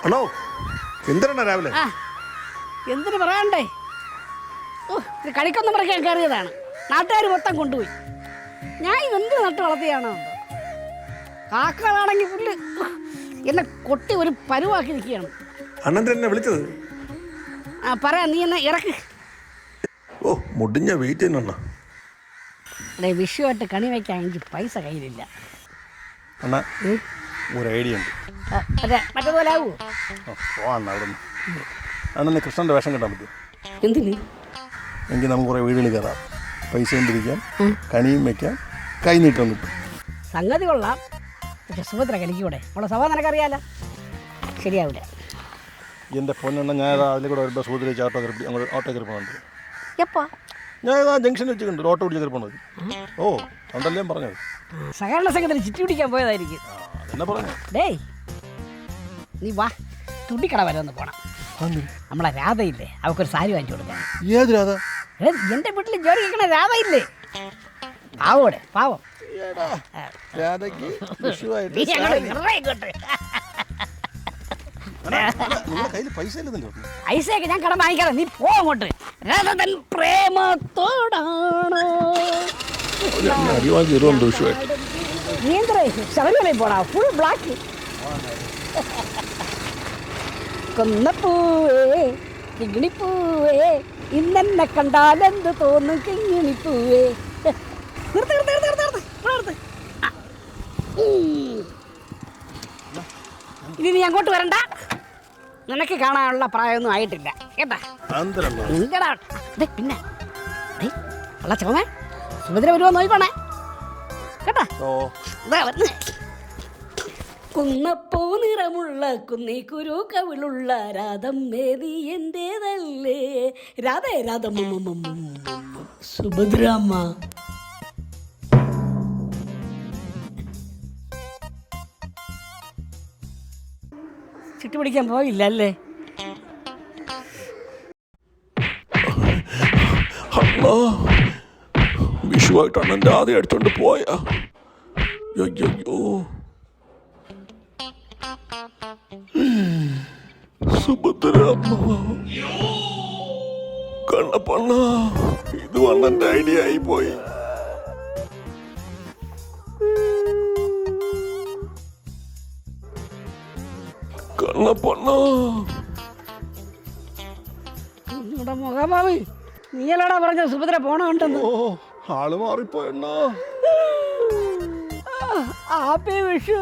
ആണോ? എന്തിനാണ് രാവിലെ? എന്തിനു പറയാണ്ടേ, കളിക്കൊന്നും പറയാൻ കയറിയതാണ്. നാട്ടുകാർ മൊത്തം കൊണ്ടുപോയി. ഞാൻ എന്ത് നട്ട് വളർത്തിയാണോ എന്തോ. കാക്കകളാണെങ്കിൽ പുല്ല് എന്നെ കൊട്ടി ഒരു പരുവാക്കി നിൽക്കുകയാണ്. അണ്ണൻ എന്നെ വിളിച്ചത്? പറയാ, നീ എന്നെ ഇറക്ക്. ഓ, മുടിഞ്ഞ വെയിറ്റ് തന്നെ. അതെ, വിഷുവായിട്ട് കണി വയ്ക്കാൻ എനിക്ക് പൈസ കയ്യിലില്ല. അണ്ണാ, ഒരു ഐഡിയ ഉണ്ട്. മറ്റേതുപോലെ ആവുമോ? അവിടെ അണ്ണന് കൃഷ്ണൻ്റെ വേഷം കിട്ടാൻ പറ്റും. എന്തിന്? എങ്കിൽ നമുക്ക് കുറേ വീടുകൾ കയറാം, പൈസയും പിരിക്കാം, കണിയും വയ്ക്കാം, കൈ നീട്ടം കിട്ടും. സംഗതി കൊള്ളാം. പക്ഷെ സുഭദ്ര കളിക്കൂടെ? അവളെ സ്വഭാവം നിനക്കറിയാലോ. ശരിയാവില്ല. എൻ്റെ പൊന്നെണ്ണ, ഞാൻ അതിൽ കൂടെ വരുമ്പോൾ സുഭദ്ര വെച്ച് ഓട്ടോ കയറി പോകുന്നുണ്ട്. എപ്പോ? ഞാൻ ആ ജംഗ്ഷനിൽ വെച്ചിട്ടുണ്ട്, ഓട്ടോ പിടിച്ച് കയറി പോകുന്നത്. ഓ, അതുകൊണ്ടല്ലേ പറഞ്ഞത്. സഹകരണ സംഘത്തിന് ചുറ്റി പിടിക്കാൻ പോയതായിരിക്കും. എന്നാ പറഞ്ഞു? ഡേയ്, നീ വാ, തുണിക്കട വരെ ഒന്ന് പോണം. നമ്മളെ രാധയില്ലേ, അവൾക്കൊരു സാരി വാങ്ങിച്ചു കൊടുക്കാൻ. ഏത് രാധ? എൻ്റെ വീട്ടിൽ ജോലി കേൾക്കണ രാധയില്ലേ, പാവോടെ പാവം. പൈസയൊക്കെ ഞാൻ കടം വാങ്ങിക്കാതെ, നീ പോ അങ്ങോട്ട്. രാധൻ പ്രേമത്തോടാണ് നീ എന്തേ ശബരിമലയിൽ പോടാ, ഫുൾ ബ്ലാക്ക്. കൊന്നപ്പൂവേ കിങ്ങിണിപ്പൂവേ, ഇന്നെന്നെ കണ്ടാലെന്ത് തോന്നും കിങ്ങിണിപ്പൂവേ. ഇനി നീ അങ്ങോട്ട് വരണ്ട, നിനക്ക് കാണാനുള്ള പ്രായമൊന്നും ആയിട്ടില്ല കേട്ടാ. പിന്നെ ഉള്ള ചോമേ സുഭദ്ര വരുമോ നോക്കണേ കേട്ടാ. കുന്നപ്പൂ നിറമുള്ള കുന്നി കുരു കവിളുള്ള രാധമ്മേ നീ എന്റേതല്ലേ, രാധേ രാധമ്മ സുഭദ്രാമ്മ. ചുറ്റി പിടിക്കാൻ പോയില്ല അല്ലേ? വിഷുവായിട്ട് അണ്ണൻ്റെ ആദ്യം എടുത്തോണ്ട് പോയാ. അയ്യോ, സുഭദ്ര കണ്ണപ്പണ്ണ, ഇത് അണ്ണൻ്റെ ഐഡിയ ആയി പോയി. കണ്ണപ്പണ്ണ, മുഖമാവി, നീയല്ലോടാ പറഞ്ഞ സുഭദ്ര പോണുണ്ടെന്ന്. ഓ, ആള് മാറിപ്പോയെണ്ണ. ഹാപ്പി വിഷു.